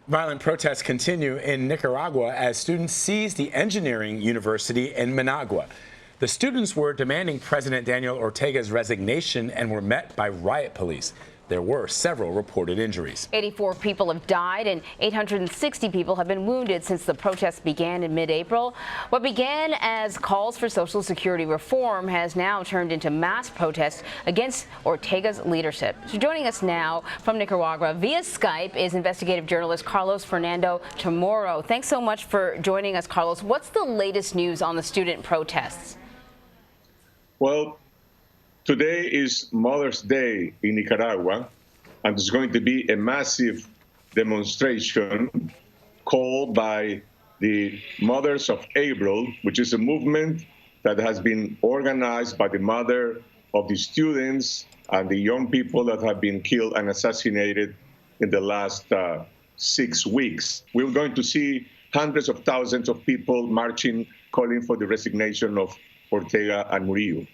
Violent protests continue in Nicaragua as students seize the engineering university in Managua. The students were demanding President Daniel Ortega's resignation and were met by riot police. There were several reported injuries. 84 people have died and 860 people have been wounded since the protests began in mid-April. What began as calls for Social Security reform has now turned into mass protests against Ortega's leadership. So joining us now from Nicaragua via Skype is investigative journalist Carlos Chamorro. Thanks so much for joining us, Carlos. What's the latest news on the student protests? Well, today is Mother's Day in Nicaragua, and there's going to be a massive demonstration called by the Mothers of April, which is a movement that has been organized by the mother of the students and the young people that have been killed and assassinated in the last 6 weeks. We're going to see hundreds of thousands of people marching, calling for the resignation of Ortega and Murillo.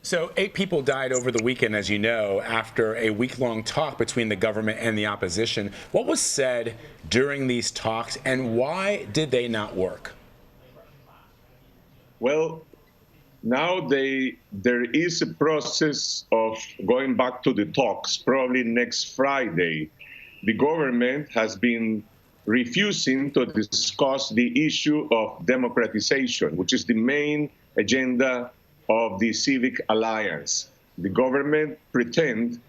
So 8 people died over the weekend, as you know, after a week-long talk between the government and the opposition. What was said during these talks, and why did they not work? Well, now there is a process of going back to the talks, probably next Friday. The government has been refusing to discuss the issue of democratization, which is the main agenda of the Civic Alliance. The government pretend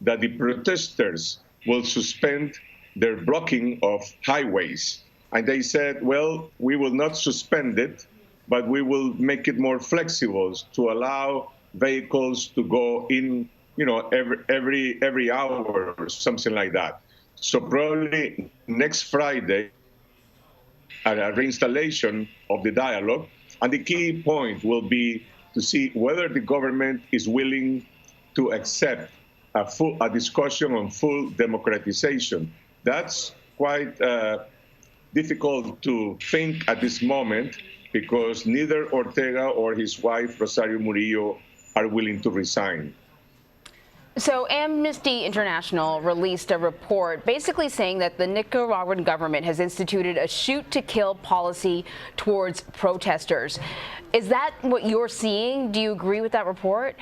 that the protesters will suspend their blocking of highways. And they said, well, we will not suspend it, but we will make it more flexible to allow vehicles to go in, every hour or something like that. So probably next Friday, a reinstallation of the dialogue. And the key point will be to see whether the government is willing to accept a discussion on full democratization. That's quite difficult to think at this moment because neither Ortega or his wife, Rosario Murillo, are willing to resign. So Amnesty International released a report basically saying that the Nicaraguan government has instituted a shoot-to-kill policy towards protesters. Is that what you're seeing? Do you agree with that report?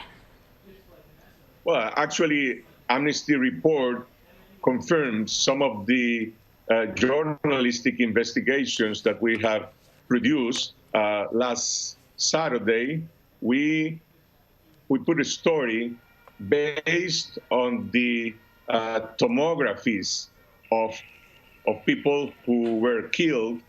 Well, actually, Amnesty report confirms some of the journalistic investigations that we have produced. Last Saturday, we put a story based on the tomographies of people who were killed,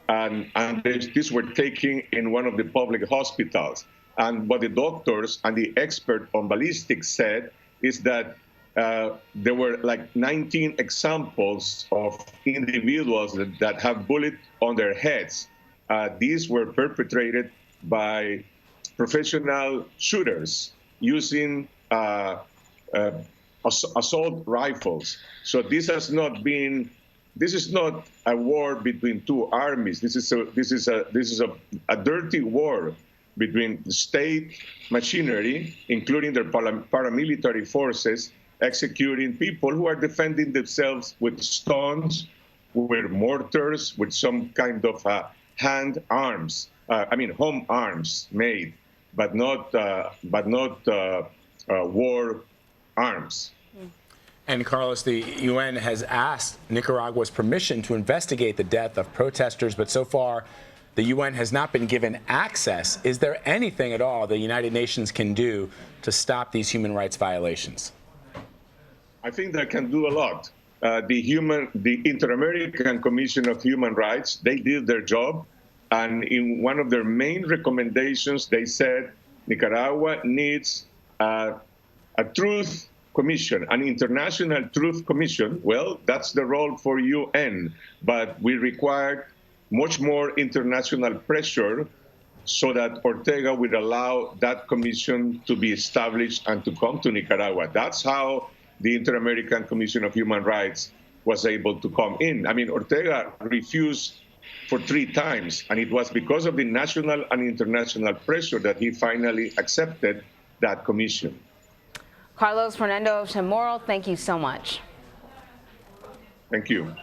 and these were taken in one of the public hospitals. And what the doctors and the expert on ballistics said is that there were like 19 examples of individuals that have bullets on their heads. These were perpetrated by professional shooters using assault rifles. So this is not a war between two armies. This is a dirty war between the state machinery, including their paramilitary forces, executing people who are defending themselves with stones, with mortars, with some kind of hand arms. Home arms made, but not war arms. And Carlos, the UN has asked Nicaragua's permission to investigate the death of protesters, but so far the UN has not been given access. Is there anything at all the United Nations can do to stop these human rights violations? I think they can do a lot. The Inter-American Commission of Human Rights, they did their job. And in one of their main recommendations, they said Nicaragua needs a truth commission, an international truth commission. Well, that's the role for UN, but we require much more international pressure so that Ortega would allow that commission to be established and to come to Nicaragua. That's how the Inter-American Commission of Human Rights was able to come in. Ortega refused for 3 times, and it was because of the national and international pressure that he finally accepted that commission. Carlos Chamorro, thank you so much. Thank you.